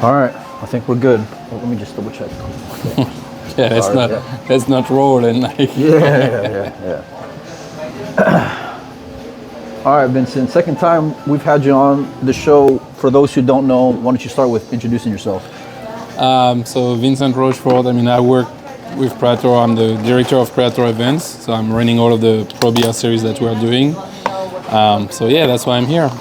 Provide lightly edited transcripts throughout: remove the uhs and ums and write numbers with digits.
All right, I think we're good. Well, let me just double check. Yeah, let's not roll and like. Yeah. All right, Vincent. Second time we've had you on the show. For those who don't know, why don't you start with introducing yourself? So Vincent Rochefort. I work with Predator. I'm the director of Predator events. So I'm running all of the Pro Billiard series that we're doing. So yeah, that's why I'm here.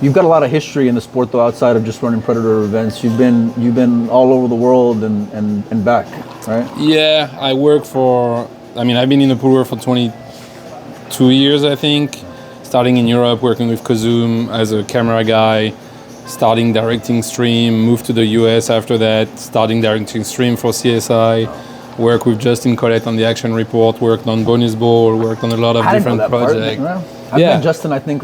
You've got a lot of history in the sport, though, outside of just running Predator events. You've been all over the world and back, right? Yeah, I work for. I've been in the pool world for 22 years, I think. Starting in Europe, working with Kazum as a camera guy, starting directing stream, moved to the US after that, starting directing stream for CSI, worked with Justin Collette on the action report, worked on Bonus Ball, worked on a lot of different projects. I met Justin, I think,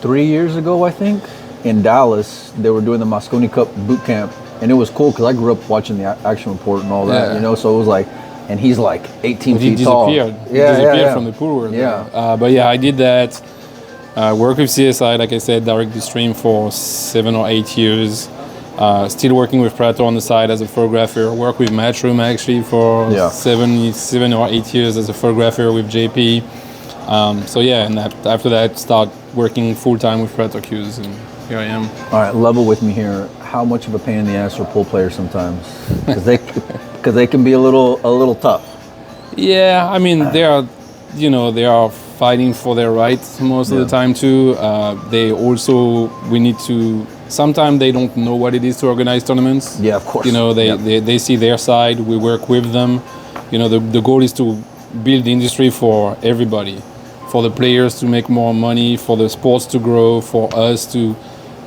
3 years ago, I think, in Dallas. They were doing the Moscone Cup boot camp, and it was cool because I grew up watching the action report and all that, so it was like, and he's like 18 feet tall. He disappeared from the pool world. But yeah, I did that. Worked with CSI, like I said, direct the stream for 7 or 8 years. Still working with Predator on the side as a photographer. Worked with Matchroom actually for 7 or 8 years as a photographer with JP. And after that, start working full time with Predator Qs, and here I am. All right, level with me here. How much of a pain in the ass are pool players sometimes? Because they can be a little tough. Yeah, they are fighting for their rights most of the time too. Sometimes they don't know what it is to organize tournaments. Yeah, of course. They see their side. We work with them. The goal is to build the industry for everybody, for the players to make more money, for the sports to grow, for us to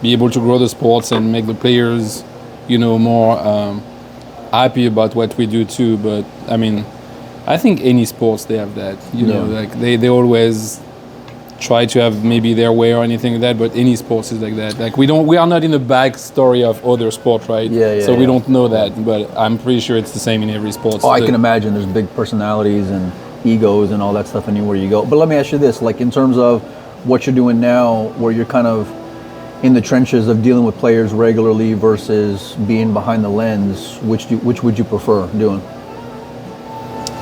be able to grow the sports and make the players, more happy about what we do too. But I think any sports they have that. They always try to have maybe their way or anything like that. But any sports is like that. Like we are not in the backstory of other sports, right? So we don't know that. But I'm pretty sure it's the same in every sport. Oh, I can imagine there's big personalities and egos and all that stuff anywhere you go. But let me ask you this: like in terms of what you're doing now, where you're kind of in the trenches of dealing with players regularly versus being behind the lens, which would you prefer doing?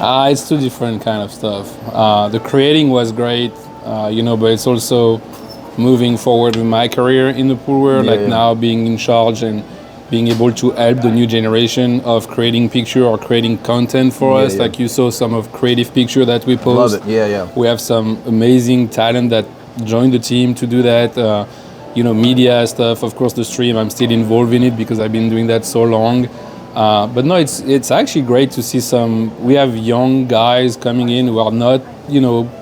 It's two different kind of stuff. The creating was great, but it's also moving forward with my career in the pool world, now being in charge and being able to help the new generation of creating picture or creating content for us. Like you saw some of creative picture that we post. Love it, We have some amazing talent that joined the team to do that. Media stuff, of course the stream, I'm still involved in it because I've been doing that so long. But no, it's actually great to see we have young guys coming in who are not,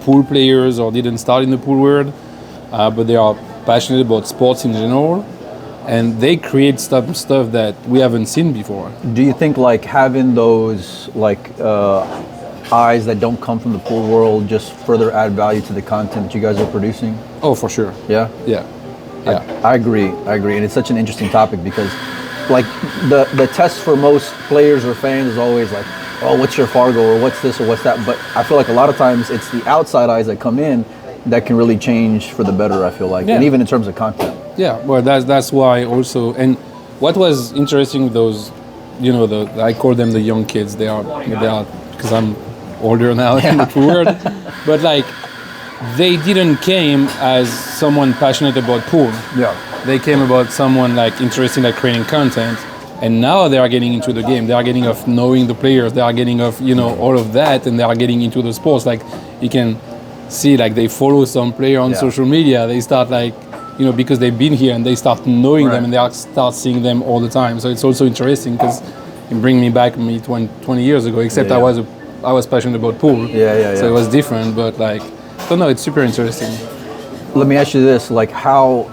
pool players or didn't start in the pool world, but they are passionate about sports in general, and they create stuff that we haven't seen before. Do you think like having those eyes that don't come from the pool world just further add value to the content that you guys are producing? Oh, for sure. Yeah? Yeah. I agree, and it's such an interesting topic because like the test for most players or fans is always like, oh, what's your Fargo or what's this or what's that, but I feel like a lot of times it's the outside eyes that come in that can really change for the better, I feel like, and even in terms of content. Yeah, well that's why also, and what was interesting with those, I call them the young kids, they are because I'm older now in the pool world, but like they didn't came as someone passionate about pool. They came about someone like interested in creating content, and now they are getting into the game. They are getting of knowing the players. They are getting of all of that, and they are getting into the sports. Like you can see, like they follow some player on social media. They start because they've been here and they start knowing them, and they start seeing them all the time. So it's also interesting because it brings me back 20 years ago. Except I was passionate about pool. So it was different, but like. So no, it's super interesting. Let me ask you this: like, how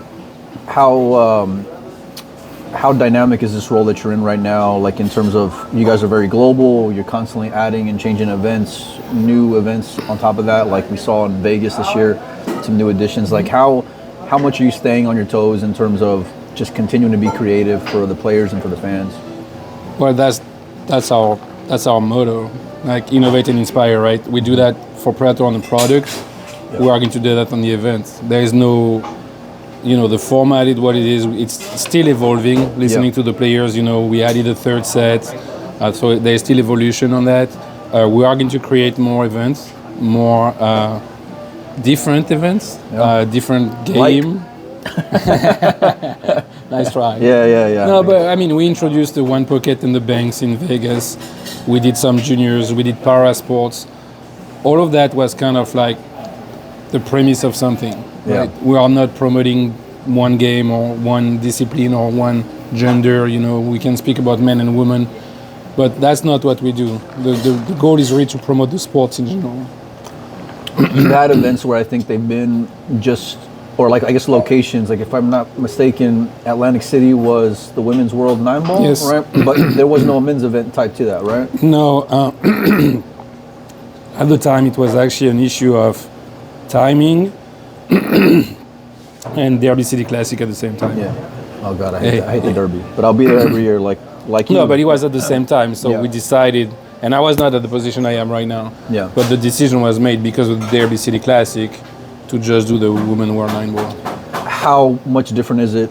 dynamic is this role that you're in right now? Like, in terms of you guys are very global. You're constantly adding and changing events, new events on top of that. Like we saw in Vegas this year, some new additions. Like, how much are you staying on your toes in terms of just continuing to be creative for the players and for the fans? Well, that's our motto. Like innovate and inspire, right? We do that for Predator on the product. We are going to do that on the event. There is no the format is what it is. It's still evolving. Listening to the players, we added a third set, so there's still evolution on that. We are going to create more events, more different events, different game. Nice try. Yeah. No, but I mean, we introduced the one pocket in the banks in Vegas. We did some juniors. We did para sports. All of that was kind of like the premise of something. Right? We are not promoting one game or one discipline or one gender. We can speak about men and women, but that's not what we do. The goal is really to promote the sports in general. You've had events where I think they've been just, or like I guess locations, like if I'm not mistaken, Atlantic City was the Women's World 9-ball, yes. right? But there was no men's event tied to that, right? No. At the time, it was actually an issue of timing and Derby City Classic at the same time. Yeah. Oh God, I hate the Derby, but I'll be there every year, like you. No, but it was at the same time, so we decided, and I was not at the position I am right now. Yeah. But the decision was made because of the Derby City Classic to just do the Women World 9-ball. How much different is it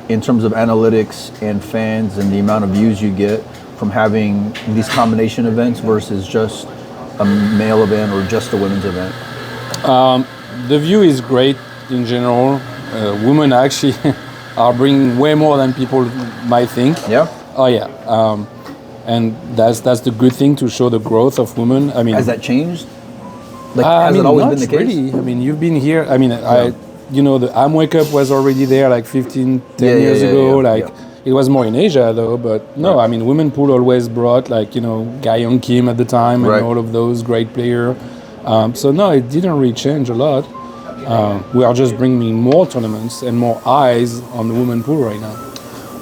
in terms of analytics and fans and the amount of views you get from having these combination events versus just a male event or just a women's event? The view is great in general. Women actually are bringing way more than people might think. Yeah? Oh yeah. And that's the good thing, to show the growth of women. I mean, has that changed? Has it always been the case? Really. I mean, you've been here. I mean, the Amway Cup was already there like 10 years ago. It was more in Asia though, but no, I mean, women pool always brought Guy Young Kim at the time and all of those great players. So no, it didn't really change a lot. We are just bringing more tournaments and more eyes on the women pool right now.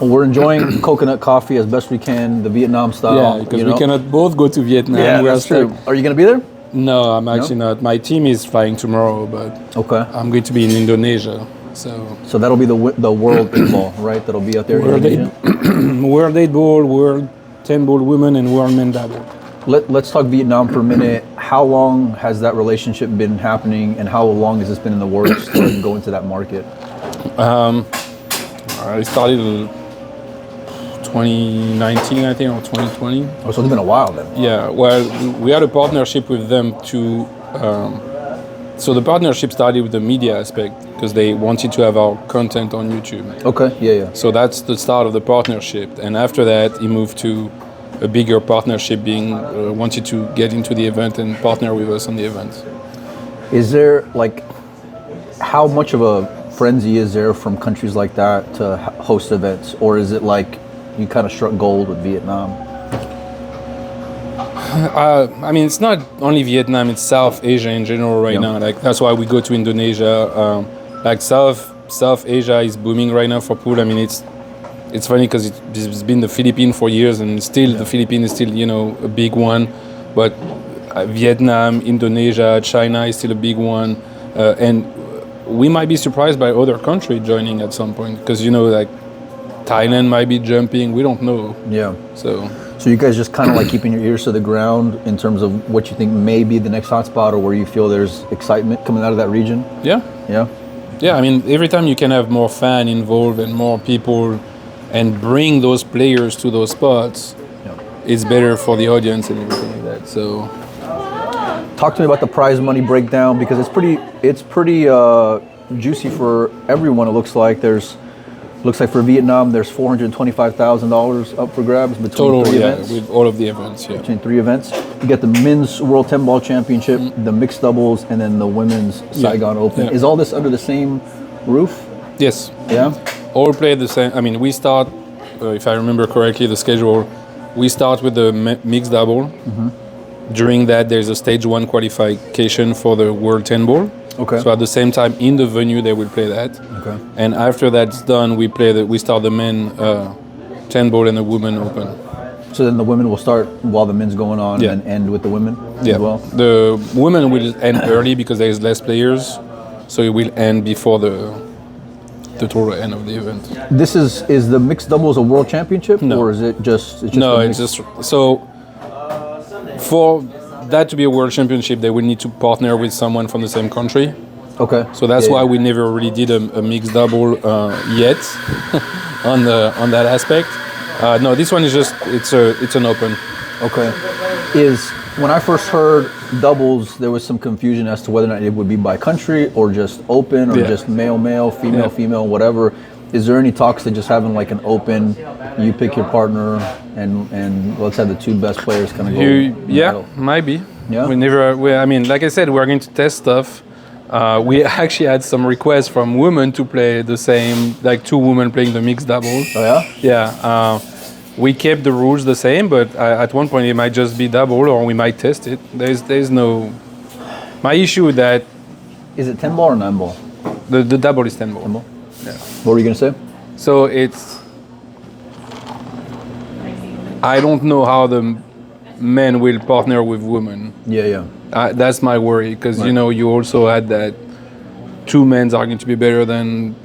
Well, we're enjoying coconut coffee as best we can, the Vietnam style. Yeah, because we cannot both go to Vietnam. Yeah, that's true. Are you going to be there? No, I'm actually not. My team is flying tomorrow, but I'm going to be in Indonesia. So that'll be the World 8-ball, right? That'll be out there in Indonesia? World 8-ball, World 10-ball women, and World men double. Let's talk Vietnam for a minute. How long has that relationship been happening, and how long has this been in the works to go into that market? I started in 2019, I think, or 2020. Oh, so it's been a while then. Yeah, well, we had a partnership with them to... So the partnership started with the media aspect because they wanted to have our content on YouTube. Okay, yeah. So that's the start of the partnership. And after that, he moved to a bigger partnership, wanted to get into the event and partner with us on the event. Is there, how much of a frenzy is there from countries like that to host events? Or is it like you kind of struck gold with Vietnam? I mean, it's not only Vietnam, it's South Asia in general right now. That's why we go to Indonesia. South Asia is booming right now for pool. I mean, it's funny because it's been the Philippines for years, and the Philippines is still, a big one. But Vietnam, Indonesia, China is still a big one. And we might be surprised by other countries joining at some point because, Thailand might be jumping. We don't know. Yeah. So you guys just kind of keeping your ears to the ground in terms of what you think may be the next hotspot, or where you feel there's excitement coming out of that region? Yeah. I mean, every time you can have more fan involved and more people and bring those players to those spots, it's better for the audience and everything like that. So talk to me about the prize money breakdown, because it's pretty juicy for everyone. It looks like for Vietnam, there's $425,000 up for grabs between three events. With all of the events, Between 3 events. You get the men's World 10-ball championship, the mixed doubles, and then the women's Saigon Open. Is all this under the same roof? Yes. Yeah? All play the same. I mean, we start, if I remember correctly, the schedule, we start with the mixed double. Mm-hmm. During that, there's a stage 1 qualification for the World 10-ball. Okay. So at the same time, in the venue, they will play that. Okay. And after that's done, we start the men 10-ball and the women open. So then the women will start while the men's going on and then end with the women as well? The women will end early because there's less players. So it will end before the total end of the event. This is the mixed doubles a world championship? No. Or is it just No, it's just... So for that to be a world championship, they will need to partner with someone from the same country. Okay. So that's why we never really did a mixed double yet on that aspect. No, this one is just it's an open. Okay. Is when I first heard doubles, there was some confusion as to whether or not it would be by country or just open or just male, female, whatever. Is there any talks to just having like an open, you pick your partner and let's have the two best players kind of go? Might be. Yeah. I mean, like I said, we're going to test stuff. We actually had some requests from women to play the same, like two women playing the mixed doubles. Oh yeah? Yeah. We kept the rules the same, but at one point it might just be double, or we might test it. There's no. My issue with that. Is it 10 ball or 9 ball? The double is 10 ball. 10 ball? Yeah. What were you gonna say? So it's. I don't know how the men will partner with women. Yeah. That's my worry, because you also had that two men are going to be better than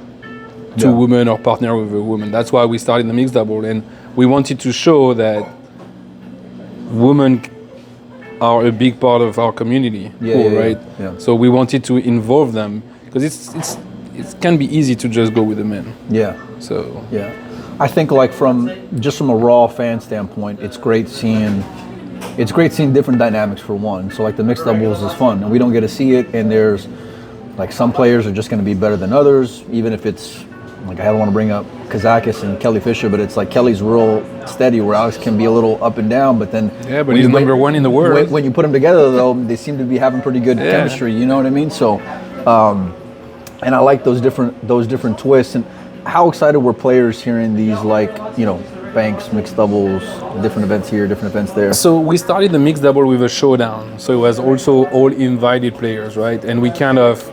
two women or partner with a woman. That's why we started the mixed double, and we wanted to show that women are a big part of our community, right? Yeah. So we wanted to involve them, because it can be easy to just go with the men. Yeah. So yeah, I think like from a raw fan standpoint, it's great seeing different dynamics for one. So like the mixed doubles is fun, and we don't get to see it. And there's like some players are just going to be better than others, even if it's like I don't want to bring up Kazakis and Kelly Fisher, but it's like Kelly's real steady, where Alex can be a little up and down. But then but he's number one in the world. When you put them together, though, they seem to be having pretty good chemistry. You know what I mean? So, and I like those different twists. And how excited were players hearing these, like, banks, mixed doubles, different events here, different events there? So we started the mixed double with a showdown. So it was also all invited players, right? And we kind of.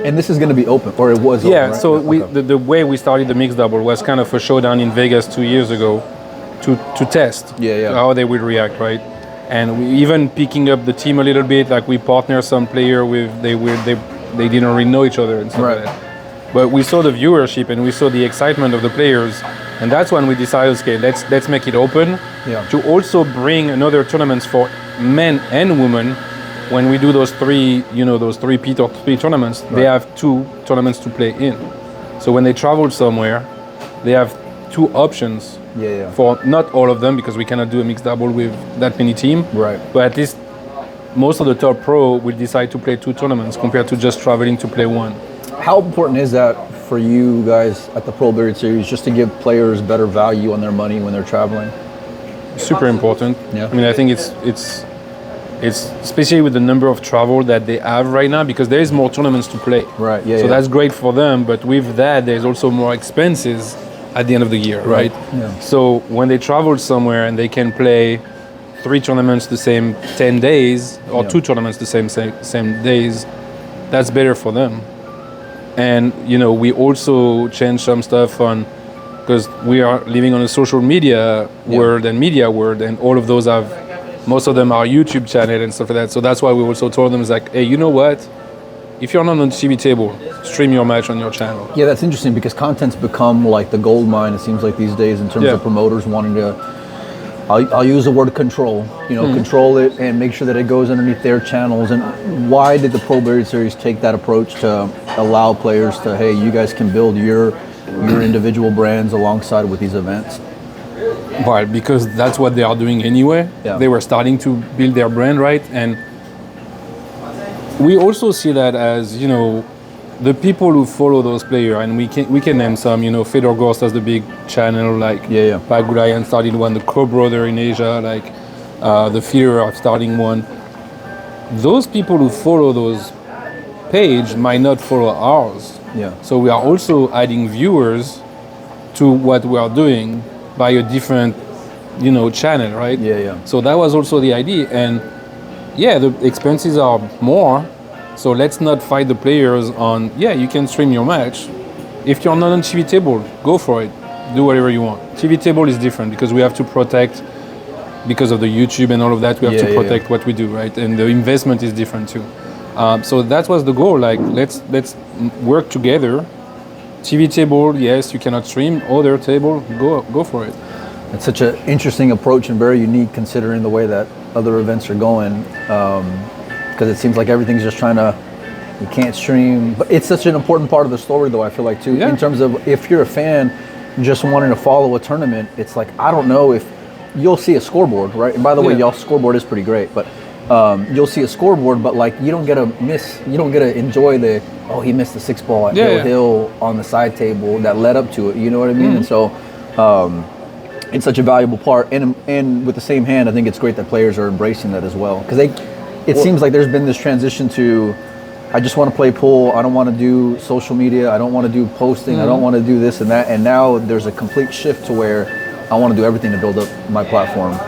And this is going to be open, or it was open, right? So the way we started the mixed double was kind of a showdown in Vegas 2 years ago to test how they will react, right? And we even picking up the team a little bit, like we partner some player with, they didn't really know each other and stuff like that. But we saw the viewership and we saw the excitement of the players, and that's when we decided, okay, let's make it open to also bring another tournaments for men and women. When we do those three P or three tournaments, they have two tournaments to play in. So when they travel somewhere, they have two options for not all of them, because we cannot do a mixed double with that many teams. Right. But at least most of the top pro will decide to play two tournaments compared to just traveling to play one. How important is that for you guys at the Pro Billiard Series, just to give players better value on their money when they're traveling? Super important. Yeah. I mean, I think it's especially with the number of travel that they have right now, because there is more tournaments to play. Right. So that's great for them, but with that, there's also more expenses at the end of the year, right? Yeah. So when they travel somewhere and they can play three tournaments the same 10 days or two tournaments the same days, that's better for them. And we also change some stuff on, because we are living on a social media world and media world, and all of those have. Most of them are YouTube channel and stuff like that. So that's why we also told them, like, hey, you know what? If you're not on the TV table, stream your match on your channel. Yeah, that's interesting, because content's become like the gold mine, it seems like these days, in terms of promoters wanting to, I'll use the word control, control it and make sure that it goes underneath their channels. And why did the Pro Billiard Series take that approach to allow players to, hey, you guys can build your individual brands alongside with these events? Well, because that's what they are doing anyway. Yeah. They were starting to build their brand, right? And we also see that as, the people who follow those players, and we can name some, Fedor Gorst has the big channel, like Pagulayan started one, the Co Brother in Asia, like the Feeder are starting one. Those people who follow those page might not follow ours. Yeah. So we are also adding viewers to what we are doing by a different, channel, right? Yeah. So that was also the idea, and the expenses are more. So let's not fight the players on. You can stream your match. If you're not on TV table, go for it. Do whatever you want. TV table is different, because we have to protect, because of the YouTube and all of that. We have to protect what we do, right? And the investment is different too. So that was the goal. Like let's work together. TV table, yes, you cannot stream. Other table, go for it. It's such an interesting approach and very unique, considering the way that other events are going. Because it seems like everything's just trying to You can't stream. But it's such an important part of the story, though, I feel like, too. Yeah. In terms of if you're a fan just wanting to follow a tournament, it's like, I don't know if you'll see a scoreboard, right? And by the way, Yeah. y'all's scoreboard is pretty great, but you'll see a scoreboard, but like you don't get to enjoy he missed the 6 ball at Hill on the side table that led up to it. You know what I mean? And so it's such a valuable part. And with the same hand, I think it's great that players are embracing that as well, because it seems like there's been this transition to, I just want to play pool. I don't want to do social media. I don't want to do posting. I don't want to do this and that. And now there's a complete shift to where I want to do everything to build up my platform.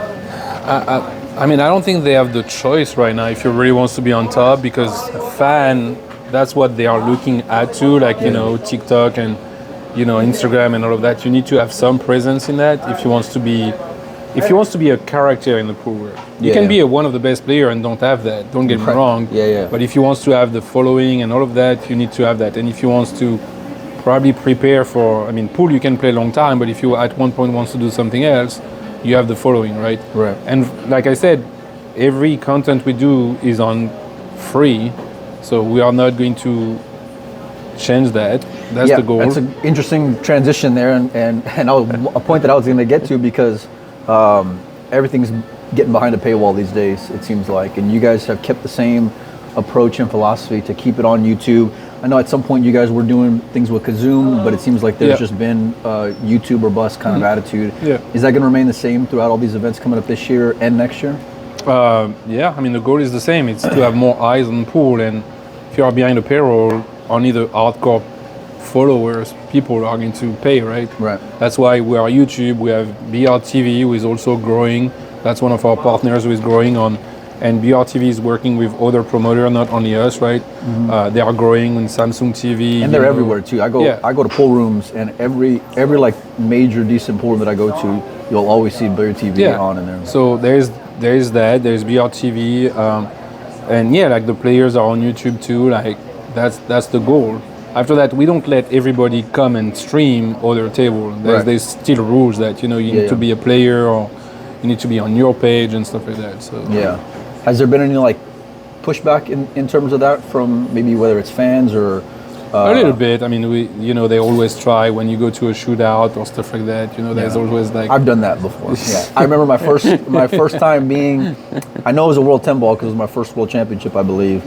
I mean, I don't think they have the choice right now if you really wants to be on top, because fan, that's what they are looking at too, like, you know, TikTok and, you know, Instagram and all of that. You need to have some presence in that if you wants to be a character in the pool world. You can be one of the best players and don't have that. Don't get me wrong. But if you want to have the following and all of that, you need to have that. And if you want to probably prepare for, I mean, pool you can play a long time, but if you at one point wants to do something else, you have the following, right? Right. And like I said, every content we do is on free, so we are not going to change that. That's the goal. That's an interesting transition there, and a point that I was going to get to, because everything's getting behind a paywall these days, it seems like, and you guys have kept the same approach and philosophy to keep it on YouTube. I know at some point you guys were doing things with Kazoom, but it seems like there's just been YouTube or bust kind of attitude. Is that going to remain the same throughout all these events coming up this year and next year? Yeah, I mean, the goal is the same. It's to have more eyes on the pool, and if you are behind a payroll, only the hardcore followers, people are going to pay, right? Right. That's why we are YouTube. We have BRTV, who is also growing. That's one of our partners who is growing on. And BRTV is working with other promoters, not only us, right? They are growing on Samsung TV. And they're everywhere too. I go to pool rooms, and every like major decent pool room that I go to, you'll always see BRTV on in there. So there's that. There's BRTV, and like the players are on YouTube too. Like that's the goal. After that, we don't let everybody come and stream other table. There's still rules that you need to be a player, or you need to be on your page and stuff like that. So has there been any like pushback in terms of that from maybe whether it's fans or a little bit? I mean, they always try when you go to a shootout or stuff like that. There's always like, I've done that before. I remember my first time being, I know it was a World 10 ball because it was my first World Championship, I believe,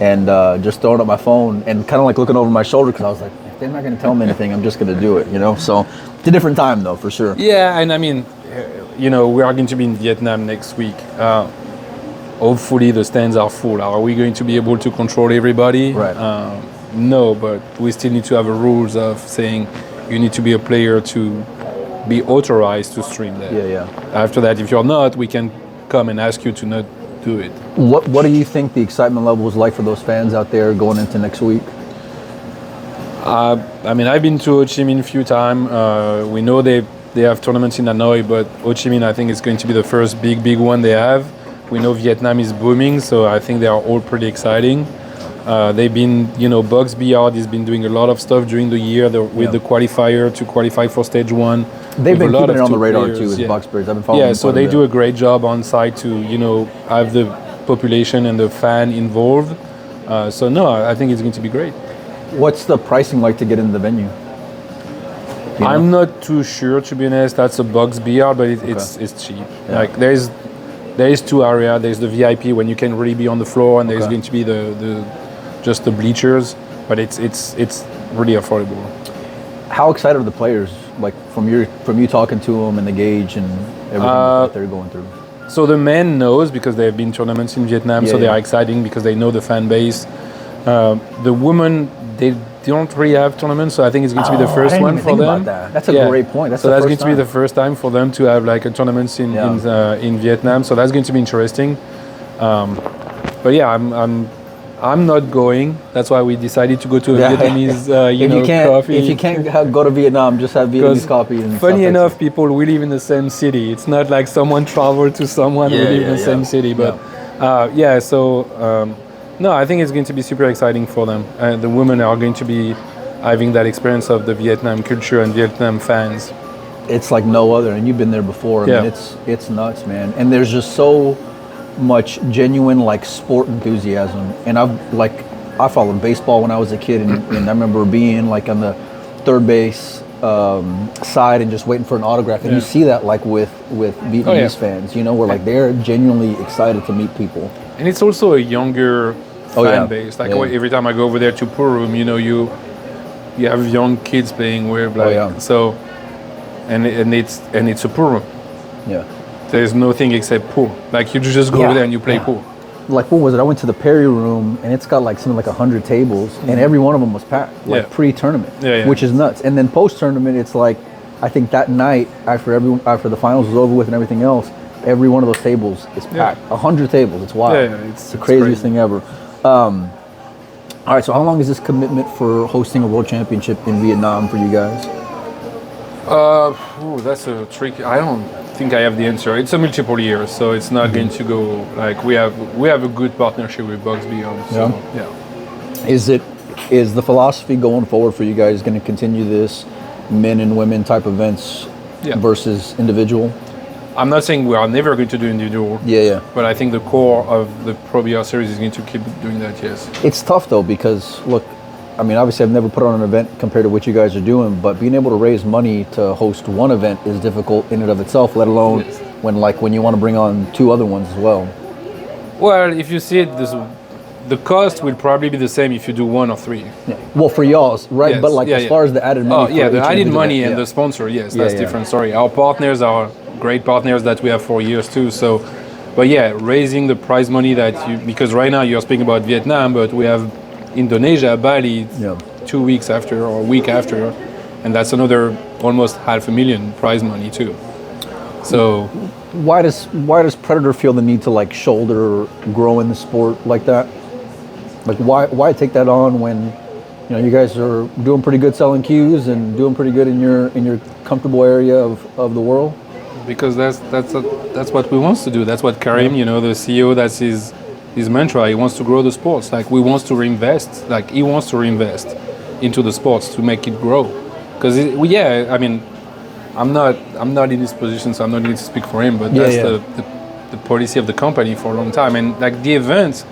and just throwing up my phone and kind of like looking over my shoulder because I was like, if they're not going to tell me anything, I'm just going to do it. So it's a different time though, for sure. Yeah, and I mean, we are going to be in Vietnam next week. Hopefully the stands are full. Are we going to be able to control everybody? Right. No, but we still need to have a rules of saying you need to be a player to be authorized to stream that. After that, if you're not, we can come and ask you to not do it. What do you think the excitement level is like for those fans out there going into next week? I mean, I've been to Ho Chi Minh a few times. We know they have tournaments in Hanoi, but Ho Chi Minh, I think, is going to be the first big one they have. We know Vietnam is booming, so I think they are all pretty exciting. They've been, Bugs Billiard has been doing a lot of stuff during the year with the qualifier to qualify for stage 1. They've been keeping it on the radar too with Bucksberries. I've been following them. So they do a great job on site to, have the population and the fan involved. So no, I think it's going to be great. What's the pricing like to get into the venue? I'm not too sure, to be honest. That's a Bugs Billiard, but it's cheap. Like there's 2 areas. There's the VIP when you can really be on the floor, and there's going to be just the bleachers, but it's really affordable. How excited are the players? Like from you talking to them and the gauge and everything that they're going through. So the men knows because there have been tournaments in Vietnam, so they are exciting because they know the fan base. The women, they don't really have tournaments, so I think it's going to be the first one for them. That's a great point. That's going to be the first time for them to have like a tournament in Vietnam. So that's going to be interesting. But yeah, I'm not going. That's why we decided to go to a Vietnamese, coffee. If you can't go to Vietnam, just have Vietnamese coffee. And funny enough, people we live in the same city. It's not like someone traveled to someone who live in the same city. But no, I think it's going to be super exciting for them. The women are going to be having that experience of the Vietnam culture and Vietnam fans. It's like no other, and you've been there before. I mean, it's nuts, man. And there's just so much genuine like sport enthusiasm, and I followed baseball when I was a kid, and I remember being like on the third base side and just waiting for an autograph. And you see that like with Vietnamese fans, you know, where like they're genuinely excited to meet people. And it's also a younger fan base. Like every time I go over there to pool room, you know, you have young kids playing with like so, and it's a pool room. Yeah. There's nothing except pool. Like you just go over there and you play pool. Like what was it? I went to the Perry room and it's got like something like 100 tables, and every one of them was packed, like pre-tournament, which is nuts. And then post-tournament, it's like I think that night after the finals was over with and everything else, every one of those tables is packed. 100 tables. It's wild. It's the craziest thing ever. All right, so how long is this commitment for hosting a world championship in Vietnam for you guys? That's a tricky. I don't think I have the answer. It's a multiple years, so it's not going to go like we have a good partnership with Bucks Beyond. So, Is the philosophy going forward for you guys going to continue this men and women type events versus individual? I'm not saying we are never going to do individual. But I think the core of the Pro Billiard series is going to keep doing that. Yes. It's tough though because look, I mean, obviously I've never put on an event compared to what you guys are doing, but being able to raise money to host one event is difficult in and of itself, let alone when you want to bring on two other ones as well. Well, if you see it, the cost will probably be the same if you do one or three. Yeah. Well, for y'all's, right? Yes. But like as far as the added money. The added money and the sponsor, that's different. Sorry, our partners are great partners that we have for years too. So, but raising the prize money because right now you're speaking about Vietnam, but we have Indonesia, Bali, 2 weeks after or a week after, and that's another almost $500,000 prize money too. So, why does Predator feel the need to like shoulder growing the sport like that? Like why take that on when you guys are doing pretty good selling cues and doing pretty good in your comfortable area of the world? Because that's what we want to do. That's what Karim, the CEO, that's his mantra. He wants to grow the sports. Like he wants to reinvest into the sports to make it grow. Because I mean, I'm not in this position, so I'm not going to speak for him. But that's the policy of the company for a long time. And like the event,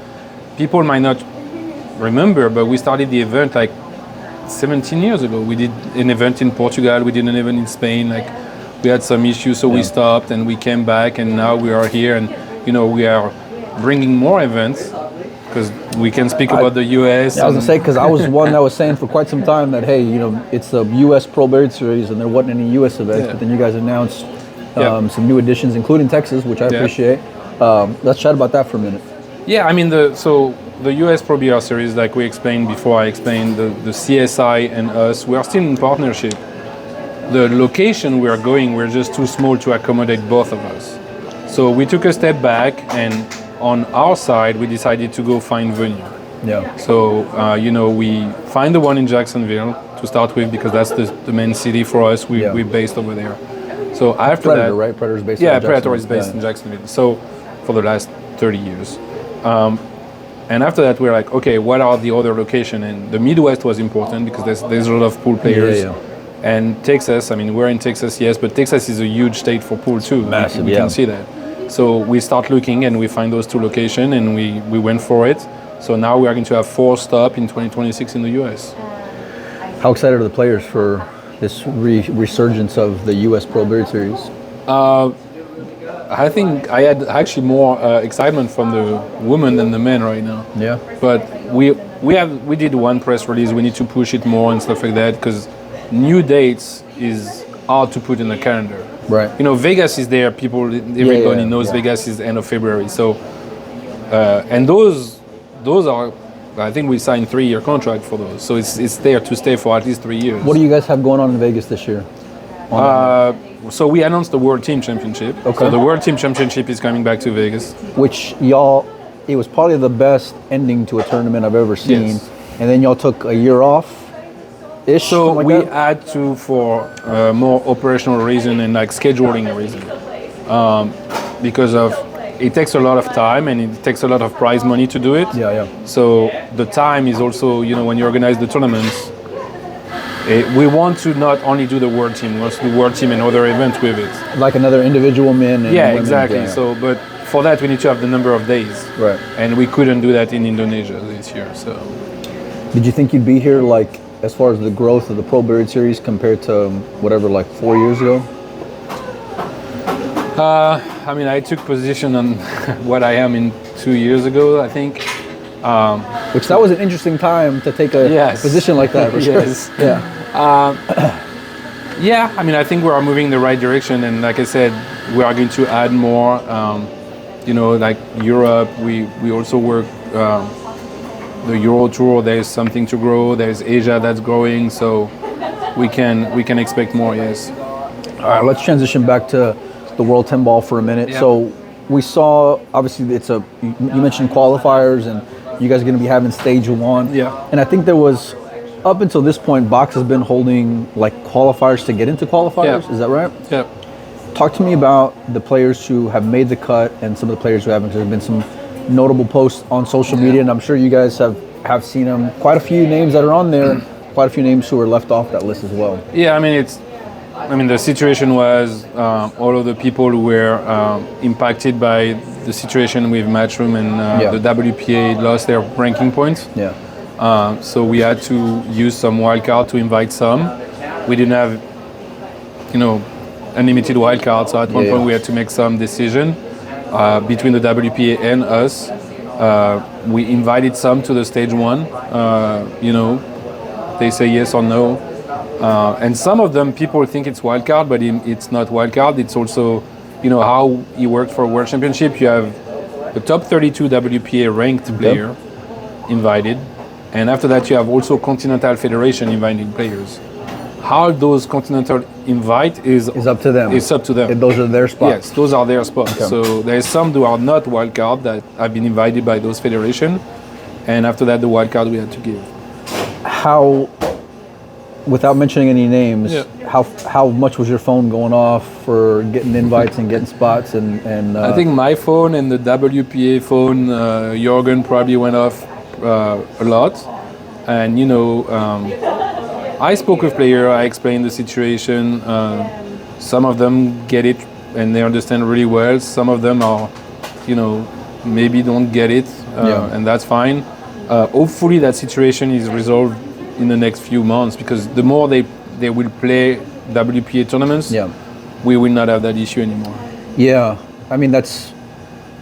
people might not remember, but we started the event like 17 years ago. We did an event in Portugal. We did an event in Spain. Like we had some issues, so we stopped and we came back, and now we are here, and we are bringing more events because we can speak about the US. I was gonna say, because I was one that was saying for quite some time that hey, it's the US Pro Billiard Series and there wasn't any US events, but then you guys announced some new additions, including Texas, which I appreciate. Let's chat about that for a minute. Yeah, I mean the US Pro Billiard Series, like we explained before, I explained the CSI and us. We are still in partnership. The location we are going, we're just too small to accommodate both of us. So we took a step back, and on our side, we decided to go find venue. Yeah. So, we find the one in Jacksonville to start with because that's the main city for us. We're based over there. So after Predator, that, right? Predator's based in Jacksonville. Predator is based in Jacksonville. So for the last 30 years. And after that, we're like, okay, what are the other locations? And the Midwest was important because there's a lot of pool players. And Texas, I mean, we're in Texas, yes, but Texas is a huge state for pool too. Massive, we can see that. So we start looking and we find those two locations and we went for it. So now we are going to have 4 stops in 2026 in the US. How excited are the players for this resurgence of the US Pro Billiard Series? I think I had actually more excitement from the women than the men right now. Yeah. But we did one press release. We need to push it more and stuff like that because new dates is hard to put in the calendar. Right. Vegas is there. Everybody knows Vegas is end of February. So, and those are, I think we signed 3-year contract for those. So it's there to stay for at least 3 years. What do you guys have going on in Vegas this year? So we announced the World Team Championship. Okay. So the World Team Championship is coming back to Vegas. Which it was probably the best ending to a tournament I've ever seen. Yes. And then y'all took a year off. So we had to, for more operational reason and like scheduling reason, because of it takes a lot of time and it takes a lot of prize money to do it. So the time is also, when you organize the tournaments, we want to not only do the World Team, we want to do World Team and other events with it. Like another individual men and women. Exactly. So, but for that we need to have the number of days. Right. And we couldn't do that in Indonesia this year. So. Did you think you'd be here, like, as far as the growth of the Pro Billiard series compared to whatever, like 4 years ago? I mean, I took position on what I am in 2 years ago, I think. Which that was an interesting time to take a Yes. position like that, for sure. Yes. Yeah. Yeah, I mean, I think we are moving in the right direction, and like I said, we are going to add more. Like Europe, we also work the Euro Tour. There's something to grow. There's Asia that's growing, so we can expect more. Yes. All right, let's transition back to the World 10 Ball for a minute. Yeah. So we saw, obviously, you mentioned qualifiers, and you guys are going to be having stage 1. Yeah. And I think there was, up until this point, Box has been holding like qualifiers to get into qualifiers. Yeah. Is that right? Yeah. Talk to me about the players who have made the cut and some of the players who haven't. There have been some notable posts on social media, and I'm sure you guys have seen them. Quite a few names that are on there, quite a few names who are left off that list as well. Yeah, I mean, the situation was all of the people who were impacted by the situation with Matchroom and the WPA lost their ranking points. Yeah. So we had to use some wildcard to invite some. We didn't have, unlimited wildcard, so at one point we had to make some decision between the WPA and us. We invited some to the stage 1. They say yes or no. And some of them, people think it's wildcard, but it's not wildcard. It's also, how you work for a World Championship. You have the top 32 WPA ranked player invited. And after that, you have also Continental Federation inviting players. How those Continental invite is up to them. It's up to them. And those are their spots. Yes, those are their spots. Okay. So there's some who are not wildcard that have been invited by those federation. And after that, the wildcard we had to give. How, without mentioning any names, how much was your phone going off for getting invites and getting spots? And I think my phone and the WPA phone, Jorgen probably went off a lot. And I spoke with players, I explained the situation. Some of them get it and they understand really well. Some of them are, maybe don't get it, and that's fine. Hopefully that situation is resolved in the next few months, because the more they will play WPA tournaments, we will not have that issue anymore. Yeah, I mean,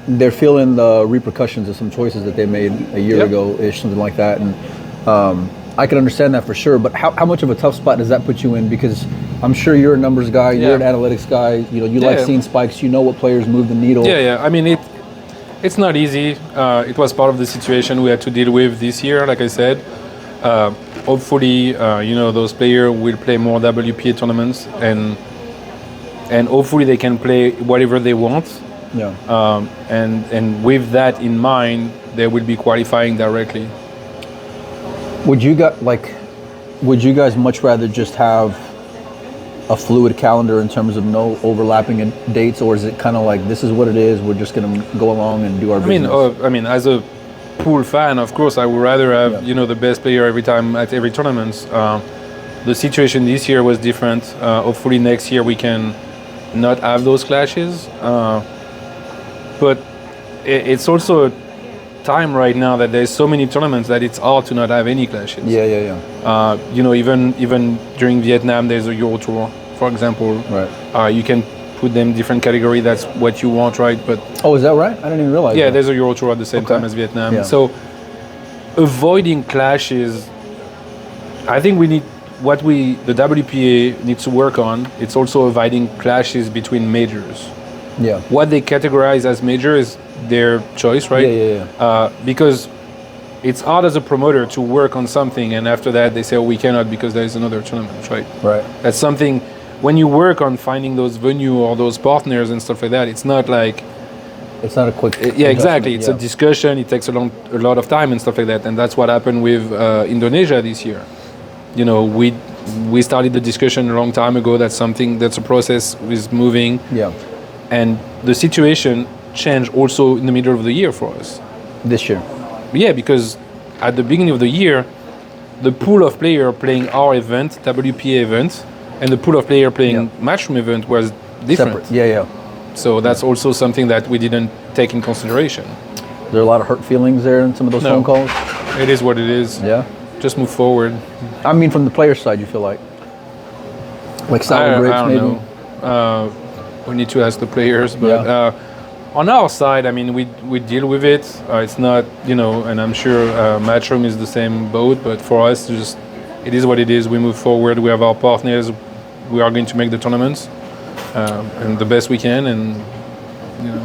they're feeling the repercussions of some choices that they made a year ago-ish, something like that. And I can understand that for sure, but how much of a tough spot does that put you in? Because I'm sure you're a numbers guy, you're an analytics guy, you like seeing spikes, you know what players move the needle. Yeah, I mean, it's not easy. It was part of the situation we had to deal with this year, like I said. Hopefully, those players will play more WPA tournaments, and hopefully they can play whatever they want. Yeah. And with that in mind, they will be qualifying directly. Would you guys much rather just have a fluid calendar in terms of no overlapping in dates, or is it kind of like, this is what it is, we're just going to go along and do our business? I mean, as a pool fan, of course, I would rather have the best player every time at every tournament. The situation this year was different. Hopefully next year we can not have those clashes. But it's also a time right now that there's so many tournaments that it's hard to not have any clashes. Yeah. Even during Vietnam, there's a Euro Tour, for example. Right. You can put them different category. That's what you want, right? But is that right? I didn't even realize. Yeah, that. there's a Euro Tour at the same time as Vietnam. Yeah. So avoiding clashes, I think what the WPA needs to work on. It's also avoiding clashes between majors. Yeah. What they categorize as major is their choice, right? Yeah. Because it's hard as a promoter to work on something, and after that they say, we cannot because there is another tournament, right? Right. That's something, when you work on finding those venues or those partners and stuff like that, it's not like... It's not a quick... exactly. It's a discussion, it takes a lot of time and stuff like that, and that's what happened with Indonesia this year. We started the discussion a long time ago. That's a process is moving. Yeah. And the situation changed also in the middle of the year for us. This year? Yeah, because at the beginning of the year, the pool of players playing our event, WPA event, and the pool of players playing Matchroom event was different. Separate. Yeah. So that's also something that we didn't take in consideration. There are a lot of hurt feelings there in some of those phone calls? It is what it is. Yeah? just move forward. I mean, from the player side, you feel like sour I grapes, don't maybe. know. We need to ask the players, but Yeah. on our side, I mean, we deal with it. It's not, and I'm sure Matchroom is the same boat, but for us, just it is what it is. We move forward. We have our partners. We are going to make the tournaments and the best we can. And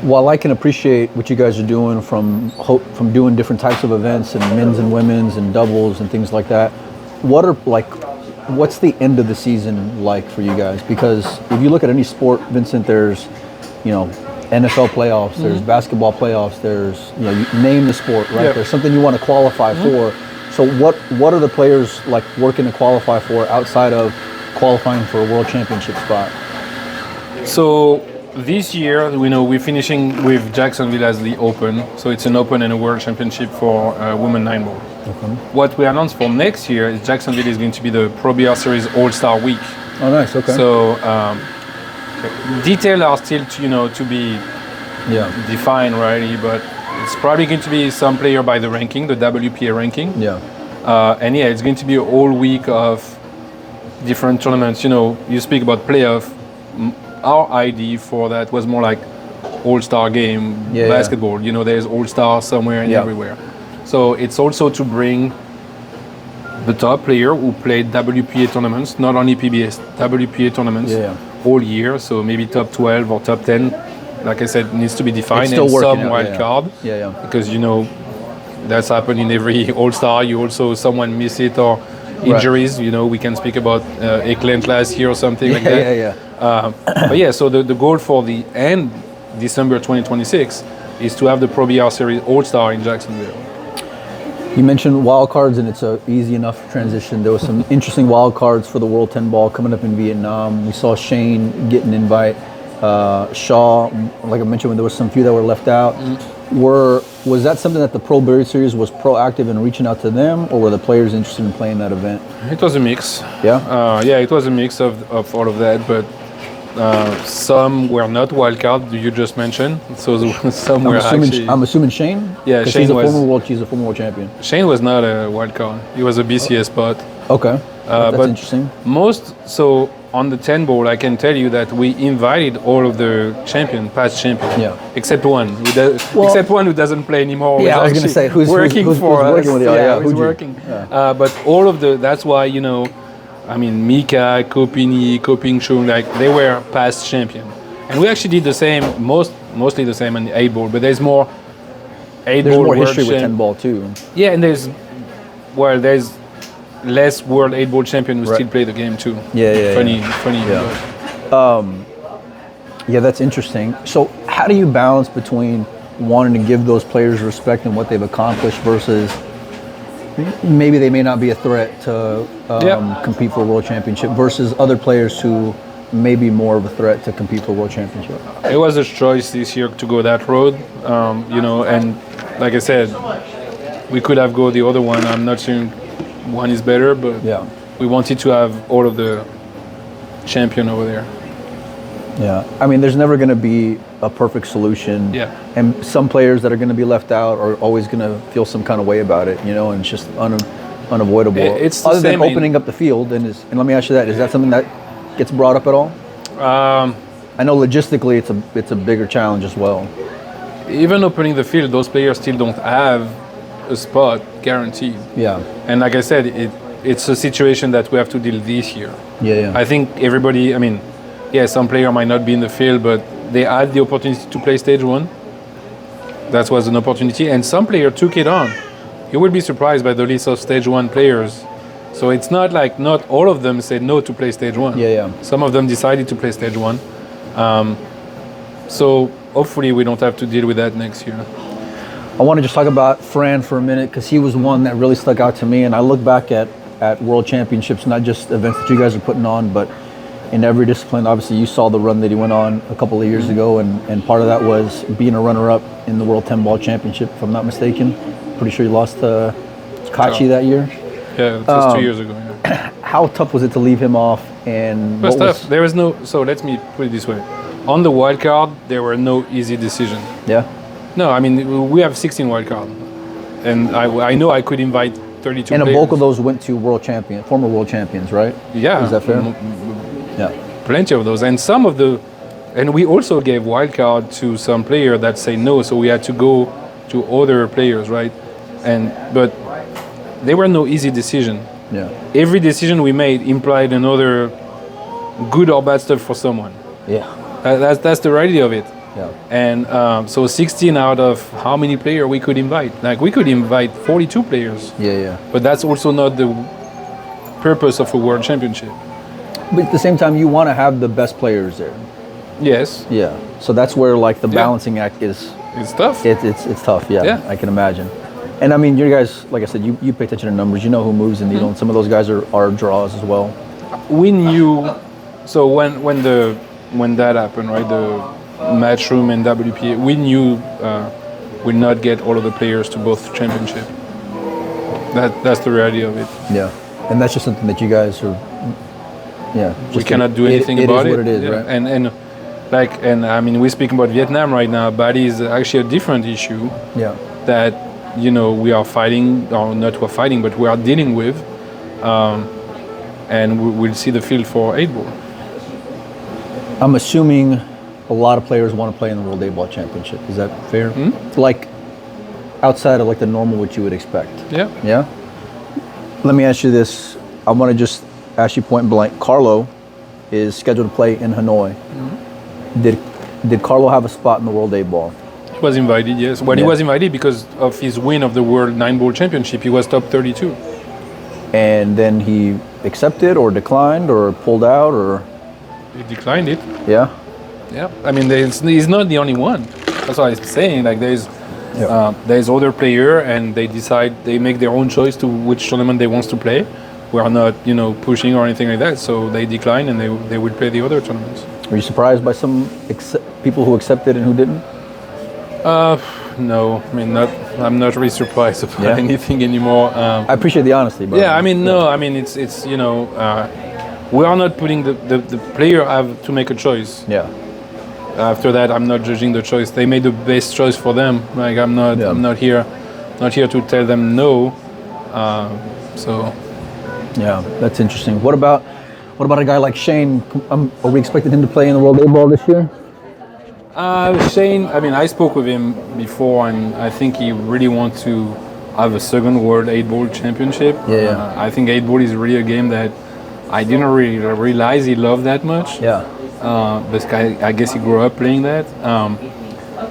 While I can appreciate what you guys are doing from doing different types of events and men's and women's and doubles and things like that, what's the end of the season like for you guys? Because if you look at any sport, Vincent, there's NFL playoffs, there's basketball playoffs, there's you name the sport, right? Yeah. There's something you want to qualify for. So what are the players like working to qualify for outside of qualifying for a world championship spot? so this year, we're finishing with Jacksonville as the Open. So it's an Open and a World Championship for women 9-ball. Okay. What we announced for next year is Jacksonville is going to be the Pro Billiard Series All-Star Week. Oh, nice. Okay. So details are still to be defined, right? But it's probably going to be some player by the ranking, the WPA ranking. Yeah. And it's going to be a whole week of different tournaments. You speak about playoff. Our idea for that was more like all-star game basketball. There's all-star somewhere and everywhere. So it's also to bring the top player who played WPA tournaments, not only PBS, WPA tournaments all year. So maybe top 12 or top 10, like I said, needs to be defined. It's still and working some out, wild card. Because that's happened in every all-star. You also someone miss it or injuries. We can speak about Eklund last year or something like that. But so the goal for the end December 2026 is to have the Pro Billiard Series All-Star in Jacksonville. You mentioned wildcards, and it's an easy enough transition. There was some interesting wildcards for the World 10 Ball coming up in Vietnam. We saw Shane get an invite. Shaw, like I mentioned, there was some few that were left out. Was that something that the Pro Billiard Series was proactive in reaching out to them, or were the players interested in playing that event? It was a mix. Yeah? It was a mix of all of that, but some were not wildcard, you just mentioned. So some were actually... I'm assuming Shane? Yeah, Shane he's a former world champion. Shane was not a wildcard. He was a BCS spot. Okay. That's but interesting. So on the 10 ball, I can tell you that we invited all of the past champions, except one, except one who doesn't play anymore. Yeah, I was going to say who's working for us. Working with who's working. Yeah. But all of that's why Mika, Kopini, Koping Chung, they were past champion, and we actually did the same, mostly the same on the 8 ball. But there's more 8 ball. There's more history with 10 ball too. Yeah, and there's less world 8 ball champion who still play the game too. Funny. Yeah, that's interesting. So how do you balance between wanting to give those players respect and what they've accomplished versus maybe they may not be a threat to compete for a world championship versus other players who may be more of a threat to compete for a world championship? It was a choice this year to go that road, and like I said, we could have go the other one. I'm not saying one is better, but we wanted to have all of the champion over there. Yeah, I mean, there's never going to be a perfect solution. Yeah. And some players that are going to be left out are always going to feel some kind of way about it, and it's just unavoidable. It's the other than same opening up the field, and let me ask you that: is that something that gets brought up at all? I know logistically it's a bigger challenge as well. Even opening the field, those players still don't have a spot guaranteed. Yeah. And like I said, it's a situation that we have to deal this year. Yeah. I think everybody, some player might not be in the field, but they had the opportunity to play stage 1. That was an opportunity, and some player took it on. You will be surprised by the list of stage 1 players. So it's not like not all of them said no to play stage 1. Yeah. Some of them decided to play stage 1. So hopefully we don't have to deal with that next year. I want to just talk about Fran for a minute because he was one that really stuck out to me, and I look back at World Championships, not just events that you guys are putting on, but in every discipline. Obviously, you saw the run that he went on a couple of years ago, and part of that was being a runner-up in the World 10 Ball Championship, if I'm not mistaken. Pretty sure you lost to Kachi that year. Yeah, it was 2 years ago. Yeah. How tough was it to leave him off? And it was tough. There was no. So let me put it this way: on the wild card, there were no easy decisions. Yeah. No, we have 16 wild cards, and I know I could invite 32 And a players. bulk of those went to former world champions, right? Yeah. Is that fair? Yeah. Plenty of those. And some of the, and we also gave wildcard to some player that say no, so we had to go to other players, right? But there were no easy decision. Yeah. Every decision we made implied another good or bad stuff for someone. Yeah. That's the reality of it. Yeah. And so 16 out of how many players we could invite? Like we could invite 42 players. Yeah. But that's also not the purpose of a world championship. But at the same time, you want to have the best players there. Yes. Yeah. So that's where like the balancing act is. It's tough. It's tough. Yeah. Yeah. I can imagine. And I mean, you guys, like I said, you pay attention to numbers. You know who moves the needle, and some of those guys are draws as well. We knew. So when that happened, right? The Matchroom and WPA, we knew we'd not get all of the players to both championship. That's the reality of it. Yeah. And that's just something that you guys are. Yeah. We cannot do anything about it. It is what it is, yeah. right? And I mean, we're speaking about Vietnam right now. Bali is actually a different issue. Yeah. That we are fighting, or not we're fighting, but we are dealing with, and we'll see the field for 8-ball. I'm assuming a lot of players want to play in the World 8-Ball Championship. Is that fair? Like outside of like the normal what you would expect. Yeah. Yeah. Let me ask you this. I want to just ask you point blank. Carlo is scheduled to play in Hanoi. Did Carlo have a spot in the World 8-Ball? He was invited, yes. Well, he was invited because of his win of the World 9-Ball Championship. He was top 32. And then he accepted or declined or pulled out or? He declined it. Yeah. Yeah. I mean, he's not the only one. That's what I'm saying. Like there's other player, and they make their own choice to which tournament they want to play. We are not, pushing or anything like that. So they decline, and they will play the other tournaments. Were you surprised by some people who accepted and who didn't? No. I mean, I'm not really surprised about anything anymore. I appreciate the honesty. But yeah. I mean, no. I mean, it's we are not putting the player have to make a choice. Yeah. After that, I'm not judging the choice. They made the best choice for them. Like I'm not here to tell them no. So. Yeah, that's interesting. What about a guy like Shane? Are we expecting him to play in the World 8-Ball this year? Shane, I mean, I spoke with him before, and I think he really wants to have a second World 8-Ball Championship. Yeah. I think 8-Ball is really a game that I didn't really realize he loved that much. Yeah. This guy, I guess he grew up playing that.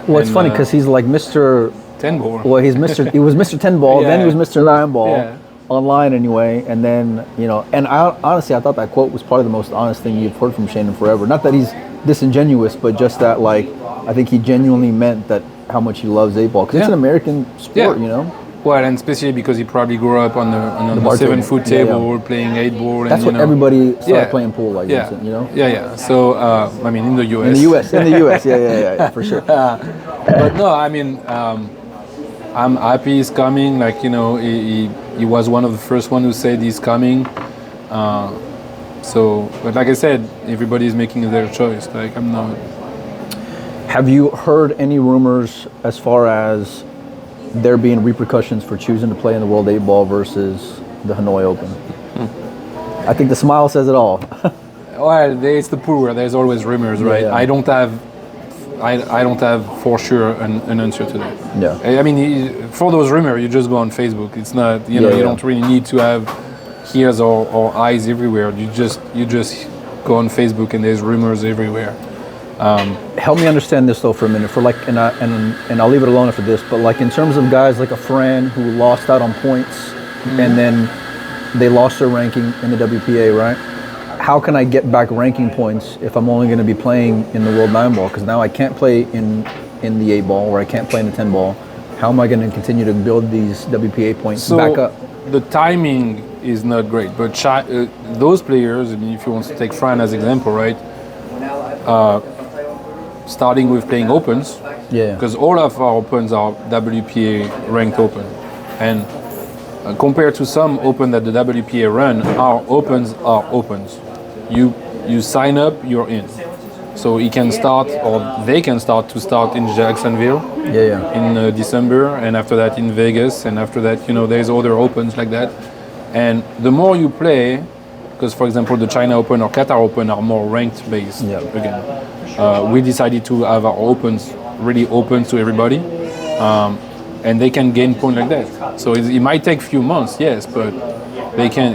Well, it's funny because he's like Mr. 10-ball. Well, he was Mr. 10-ball, then he was Mr. 9-ball, online anyway, and then, and I honestly, I thought that quote was probably the most honest thing you've heard from Shane in forever. Not that he's disingenuous, but just that, like, I think he genuinely meant that how much he loves 8-ball, because it's an American sport, Well, and especially because he probably grew up on the 7-foot table playing 8-ball. That's what everybody started playing pool like, Vincent, Yeah. So, I mean, in the U.S. In the U.S., yeah, for sure. But no, I mean, I'm happy he's coming. Like, he was one of the first one who said he's coming. But like I said, everybody's making their choice. Like, I'm not. Have you heard any rumors as far as there being repercussions for choosing to play in the World 8-Ball versus the Hanoi Open? I think the smile says it all. Well, it's the pool where there's always rumors, right? Yeah. I don't have for sure an answer to that. Yeah. I mean, for those rumors, you just go on Facebook. It's not, you don't really need to have ears or eyes everywhere. You just go on Facebook and there's rumors everywhere. Help me understand this though for a minute. For like, and I'll leave it alone after this. But like in terms of guys like a Fran who lost out on points, and then they lost their ranking in the WPA, right? How can I get back ranking points if I'm only going to be playing in the World 9-Ball? Because now I can't play in the 8-Ball, or I can't play in the 10-Ball. How am I going to continue to build these WPA points back up? The timing is not great, but those players, I mean, if you want to take Fran as example, right? Starting with playing opens, because all of our opens are WPA ranked open, and compared to some open that the WPA run, our opens are opens. You sign up, you're in. So he can start, or they can start in Jacksonville in December, and after that in Vegas, and after that, there's other opens like that. And the more you play, because for example the China Open or Qatar Open are more ranked based again. We decided to have our opens really open to everybody, and they can gain points like that. So it might take a few months, yes, but they can.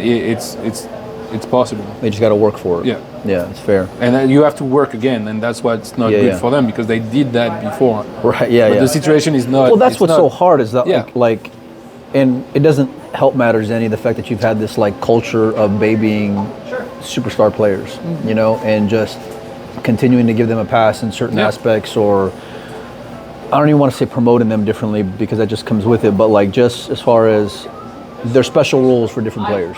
It's possible. They just got to work for it. Yeah, it's fair. And then you have to work again, and that's what's not good for them because they did that before. Right. But the situation is not. Well, that's what's so hard is that like, and it doesn't help matters any the fact that you've had this like culture of babying superstar players, and just continuing to give them a pass in certain aspects, or I don't even want to say promoting them differently because that just comes with it, but like just as far as there's special rules for different players,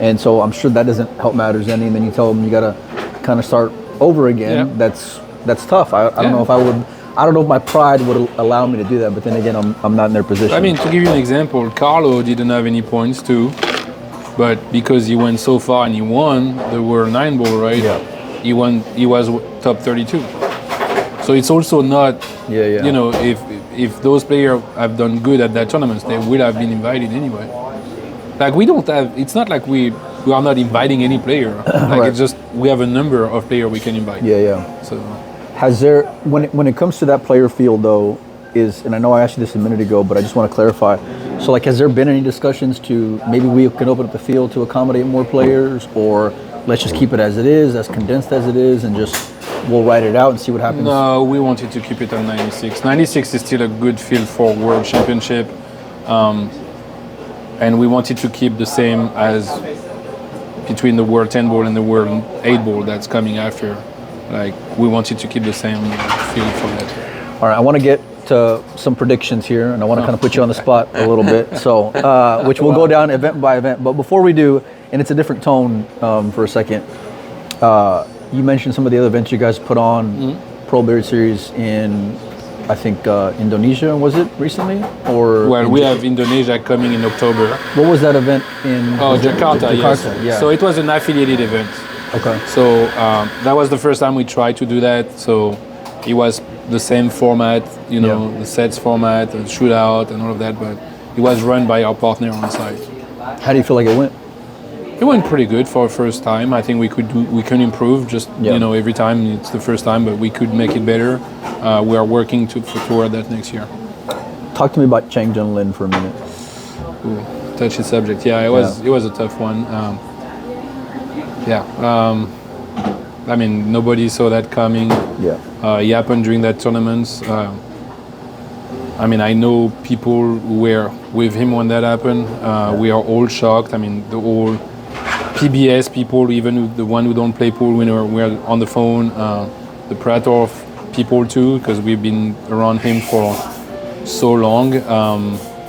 and so I'm sure that doesn't help matters any, and then you tell them you gotta kind of start over again. That's tough. I don't know if I don't know if my pride would allow me to do that, but then again I'm not in their position. I mean, to give you an example, Carlo didn't have any points too, but because he went so far and he won the World 9 Ball, right? He was top 32. So it's also not, if those players have done good at that tournament, they will have been invited anyway. Like we don't have, it's not like we are not inviting any player. Like it's just, we have a number of players we can invite. So has there, when it comes to that player field though, and I know I asked you this a minute ago, but I just want to clarify. So like, has there been any discussions to maybe we can open up the field to accommodate more players, or let's just keep it as it is, as condensed as it is, and just we'll write it out and see what happens? No, we wanted to keep it at 96. 96 is still a good field for World Championship. And we wanted to keep the same as between the World 10 Ball and the World 8 Ball that's coming after. Like, we wanted to keep the same field for that. All right, I want to get to some predictions here, and I want to kind of put you on the spot a little bit, so which we'll go down event by event. But before we do, and it's a different tone for a second, you mentioned some of the other events you guys put on, Pro Billiard Series in, I think, Indonesia, was it recently? Or well, we have Indonesia coming in October. What was that event in? Jakarta, yes. Yeah. So it was an affiliated event. Okay. So that was the first time we tried to do that. So it was the same format, the sets format, and shootout and all of that, but it was run by our partner on site. How do you feel like it went? It went pretty good for a first time. I think we can improve. Just every time it's the first time, but we could make it better. We are working toward that next year. Talk to me about Chang Jung-Lin for a minute. Ooh, touchy subject. Yeah, it was a tough one. I mean, nobody saw that coming. It happened during that tournament. I mean, I know people who were with him when that happened. We are all shocked. I mean, the whole PBS people, even the one who don't play pool, we're on the phone. The Prator people too, because we've been around him for so long.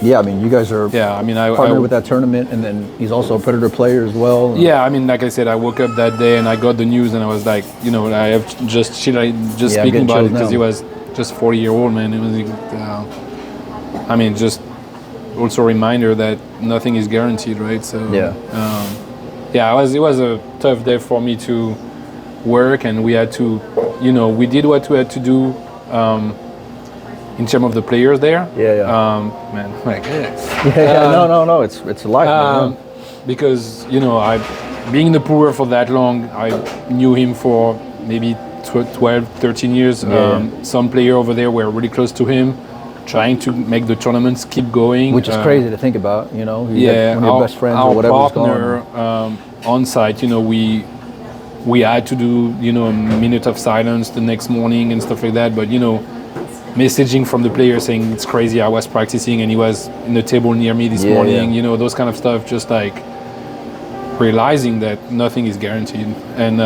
I mean, you guys are partnered with that tournament, and then he's also a Predator player as well. Yeah, I mean, like I said, I woke up that day and I got the news, and I was like, I have just speaking about it because he was just 40-year-old man. It was I mean, just also a reminder that nothing is guaranteed, right? So it was a tough day for me to work, and we had to, we did what we had to do. In terms of the players there, no, it's a life. Because being in the pool for that long, I knew him for maybe 12, 13 years. Some player over there were really close to him, trying to make the tournaments keep going, which is crazy to think about. One of your best friends or whatever's partner on site. We had to do a minute of silence the next morning and stuff like that, but messaging from the player saying it's crazy, I was practicing and he was in the table near me this morning, those kind of stuff, just like realizing that nothing is guaranteed. And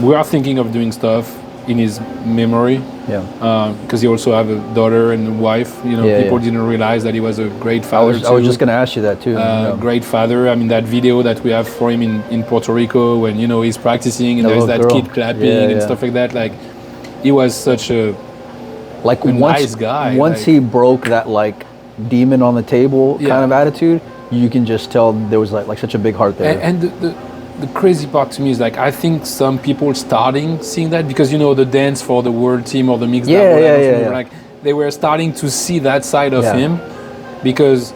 we are thinking of doing stuff in his memory, because he also have a daughter and a wife. People didn't realize that he was a great father. I was just going to ask you that too. Great father. I mean, that video that we have for him in Puerto Rico when he's practicing and there's that kid clapping and stuff like that, like he was such a nice guy. Once he broke that like demon on the table kind of attitude, you can just tell there was like such a big heart there. And the crazy part to me is like I think some people starting seeing that because the dance for the world team or the mixed double, like they were starting to see that side of him because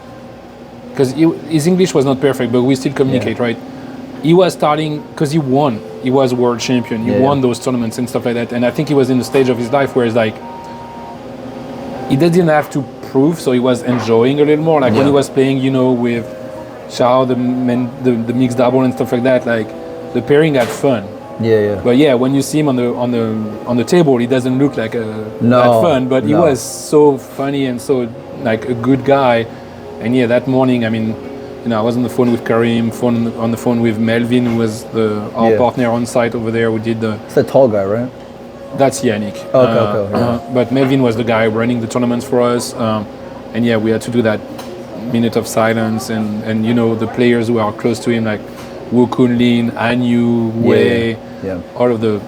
his English was not perfect, but we still communicate, right? He was starting because he won. He was world champion. He won those tournaments and stuff like that. And I think he was in the stage of his life where it's like he didn't have to prove, so he was enjoying a little more. Like when he was playing, with Chao, the mixed double and stuff like that. Like the pairing had fun. Yeah. But when you see him on the table, he doesn't look like that fun. But he was so funny and so like a good guy. And that morning, I mean, I was on the phone with Karim, on the phone with Melvin, who was our partner on site over there. We did It's the tall guy, right? That's Yannick. Okay. But Melvin was the guy running the tournaments for us. And we had to do that minute of silence. And the players who are close to him, like Jung-Lin, Anyu, Wei, all of that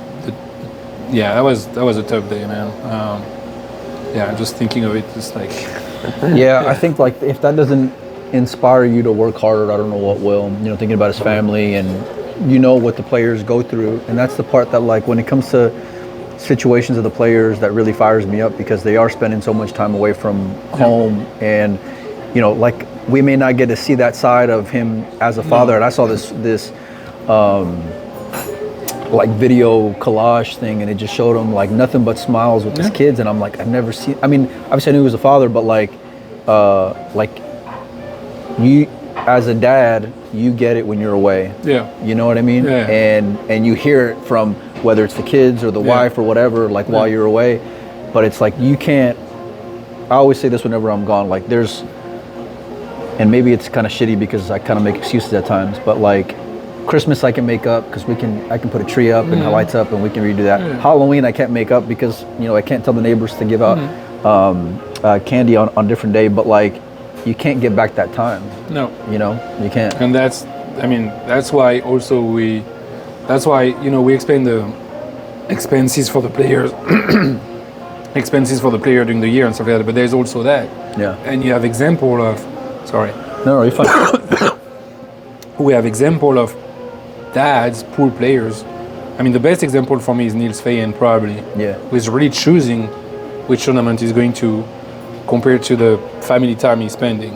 was a tough day, man. Just thinking of it, just like... I think like if that doesn't inspire you to work harder, I don't know what will. Thinking about his family and what the players go through, and that's the part that like when it comes to situations of the players that really fires me up because they are spending so much time away from home and like we may not get to see that side of him as a father. And I saw this like video collage thing, and it just showed him like nothing but smiles with his kids, and I'm like, I've never seen. I mean, obviously I knew he was a father, but like you as a dad, you get it when you're away. You know what I mean? And you hear it from whether it's the kids or the wife or whatever, like while you're away. But it's like you can't. I always say this whenever I'm gone. Like there's, and maybe it's kind of shitty because I kind of make excuses at times, but like. Christmas I can make up because I can put a tree up and the lights up and we can redo that. Halloween I can't make up because I can't tell the neighbors to give out candy on different day, but like you can't get back that time. No. You can't. And that's why also we explain the expenses for the players expenses for the player during the year and stuff like that, but there's also that. And you have example of No, you're fine. We have example of dads, poor players. I mean, the best example for me is Niels Feyen, probably. Who is really choosing which tournament he's going to compared to the family time he's spending.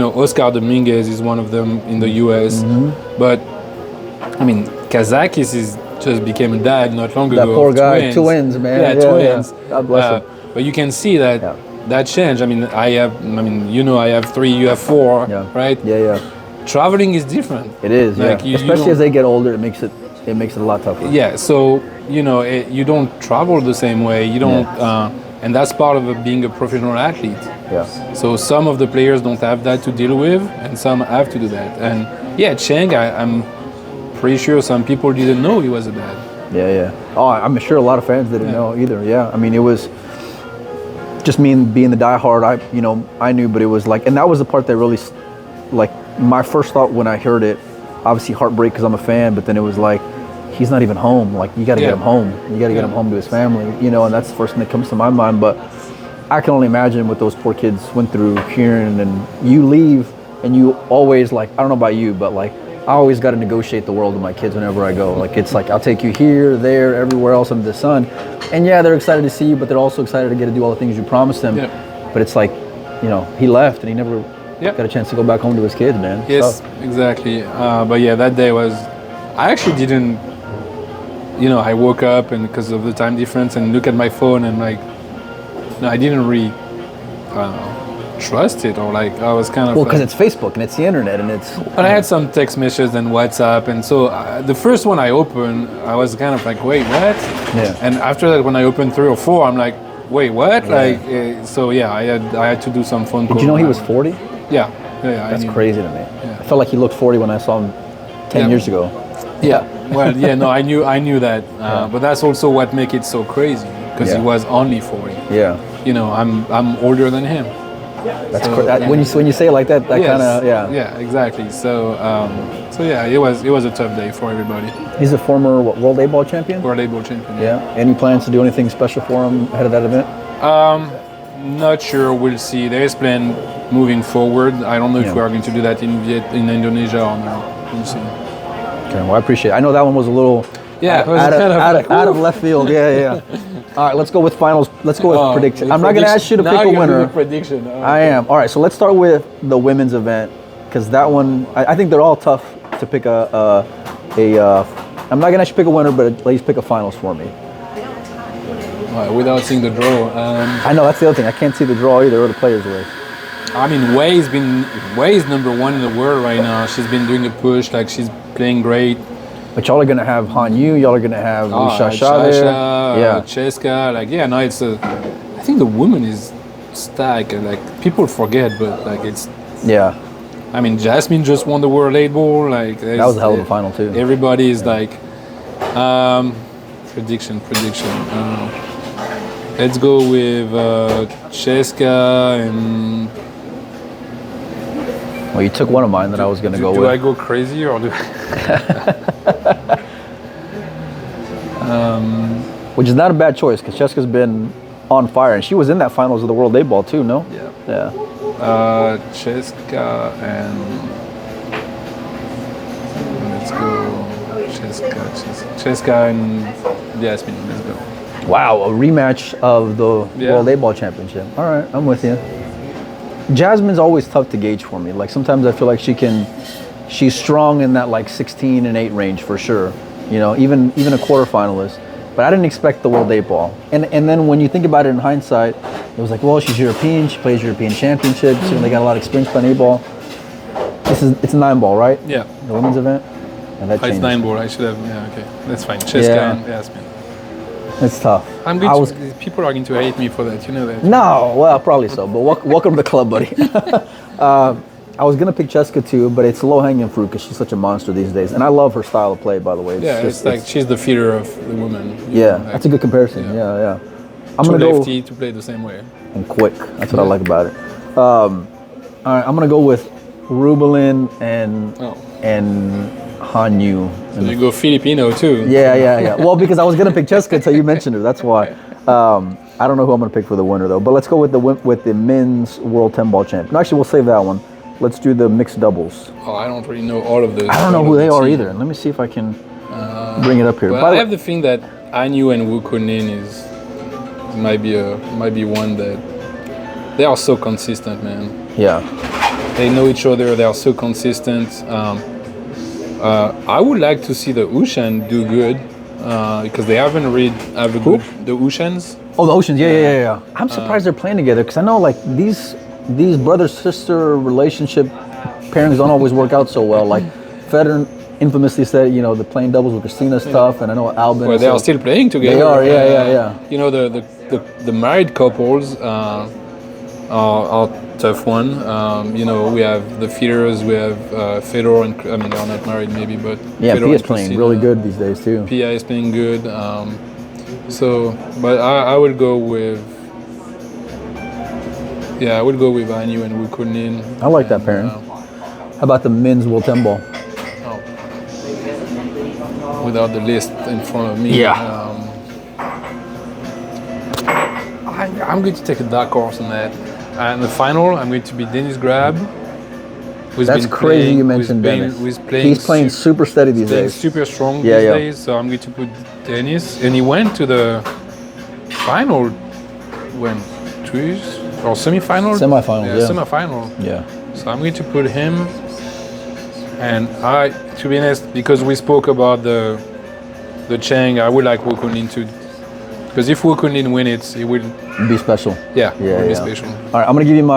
Oscar Dominguez is one of them in the US. But, I mean, Kazakis just became a dad not long ago. That poor guy, twins, man. Twins. God bless him. But you can see that change. I mean, I have 3, you have 4, right? Traveling is different. It is, especially as they get older, it makes it a lot tougher. So you don't travel the same way. You don't, and that's part of being a professional athlete. So some of the players don't have that to deal with, and some have to do that. And Chang, I'm pretty sure some people didn't know he was a dad. Oh, I'm sure a lot of fans didn't know either. I mean, it was just me being the diehard. I knew, but it was like, and that was the part that really, like. My first thought when I heard it, obviously heartbreak because I'm a fan, but then it was like, he's not even home. Like, you got to get him home. You got to get him home to his family, and that's the first thing that comes to my mind. But I can only imagine what those poor kids went through hearing, and you leave, and you always, like, I don't know about you, but like, I always got to negotiate the world with my kids whenever I go. Like, it's like, I'll take you here, there, everywhere else under the sun. And they're excited to see you, but they're also excited to get to do all the things you promised them. But it's like, he left and he never got a chance to go back home to his kids, man. Exactly. But that day was, I actually didn't, I woke up and because of the time difference and look at my phone and like, no, I didn't really trust it, or like I was kind of. Well, because it's Facebook and it's the internet and it's. But I had some text messages and WhatsApp, and so the first one I opened, I was kind of like, wait, what? And after that, when I opened 3 or 4, I'm like, wait, what? Like, I had to do some phone calls. Did you know he was 40? That's crazy to me. I felt like he looked 40 when I saw him 10 years ago. Well, no, I knew that, but that's also what makes it so crazy because he was only 40. I'm older than him. That's when you say it like that, that kind of exactly. So it was a tough day for everybody. He's a former World A-Ball champion. World A-Ball champion. Any plans to do anything special for him ahead of that event? Not sure. We'll see. There is plan moving forward. I don't know if we are going to do that in Indonesia or not. We'll see. Okay, well, I appreciate it. I know that one was a little Yeah, it was out, of, kind of out, like, of, out of left field. Yeah. All right, let's go with finals. Let's go with prediction. the I'm not going to ask you to now pick a you're gonna do winner. the prediction. Oh, I am. All right, so let's start with the women's event because that one, I think they're all tough to pick I'm not going to ask you to pick a winner, but at least pick a finals for me. Without seeing the draw. I know, that's the other thing. I can't see the draw either or the players' list. I mean, Wei is number one in the world right now. She's been doing a push, like she's playing great. But y'all are going to have Han Yu, y'all are going to have Wu Shasha there. Yeah. Cheska, I think the woman is stacked, and like people forget, but like it's. Yeah. I mean, Jasmine just won the World 8 Ball. Like That was a hell of a final, too. Everybody is like, prediction. Let's go with Cheska and. Well, you took one of mine that I was going to go with. Do I go crazy or do? Which is not a bad choice because Cheska's been on fire, and she was in that finals of the World 8 Ball too. No. Yeah. Cheska and let's go. Cheska and Jasmine. Let's go. Wow, a rematch of the World 8 Ball Championship. All right, I'm with you. Jasmine's always tough to gauge for me. Like sometimes I feel like she's strong in that like 16 and 8 range for sure. You know, even a quarterfinalist. But I didn't expect the World 8 Ball. And then when you think about it in hindsight, it was like, well, she's European. She plays European Championships. They got a lot of experience playing 8 ball. It's a 9 ball, right? Yeah. The women's event. And that changes. It's 9 ball. I should have. Yeah. Okay. That's fine. Cheska and Jasmine. It's tough. People are going to hate me for that. You know that. No, well, probably so. But welcome to the club, buddy. I was gonna pick Cheska too, but it's low-hanging fruit because she's such a monster these days, and I love her style of play. By the way, it's like she's the feeder of the woman. Yeah, that's a good comparison. Yeah. I'm gonna go lefty to play the same way. And quick. That's what I like about it. All right, I'm gonna go with Rubelin and Han Yu. So you go Filipino too. Yeah. Well, because I was gonna pick Cheska until you mentioned her. That's why. I don't know who I'm gonna pick for the winner though. But let's go with the men's World 10 Ball champ. No, actually, we'll save that one. Let's do the mixed doubles. Oh, I don't really know all of those. I don't know who they are either. Let me see if I can bring it up here. But I have the thing that Anyu and Wu Kunlin might be one that they are so consistent, man. Yeah. They know each other. They are so consistent. I would like to see the Ushan do good because they haven't really have a good the Ushans. Oh, the Oceans. Yeah. I'm surprised they're playing together because I know like these brother-sister relationship pairings don't always work out so well. Like Federer infamously said, the playing doubles with Christina's tough, and I know Albin. Well, they are still playing together. They are, yeah. You know, the married couples are tough one. We have the Federers, we have Fedor, and they're not married maybe, but yeah, Fedor Pia is playing really good these days too. Pia is playing good. But I would go with. Yeah, I would go with Anyu and Wu Kunlin. I like that pairing. How about the men's World 10 Ball? Without the list in front of me. Yeah. I'm going to take a dark horse on that. And the final, I'm going to be Dennis Grab. That's crazy you mentioned Dennis. He's playing super steady these days. Super strong these days. So I'm going to put Dennis. And he went to the final when? 2 years? Or semi-final? Semi-final, yeah. Semi-final. Yeah. So I'm going to put him. And to be honest, because we spoke about the Chang, I would like Wu Kunlin to. Because if Wu Kunlin wins it, it will be special. Yeah, it will be special. All right, I'm going to give you my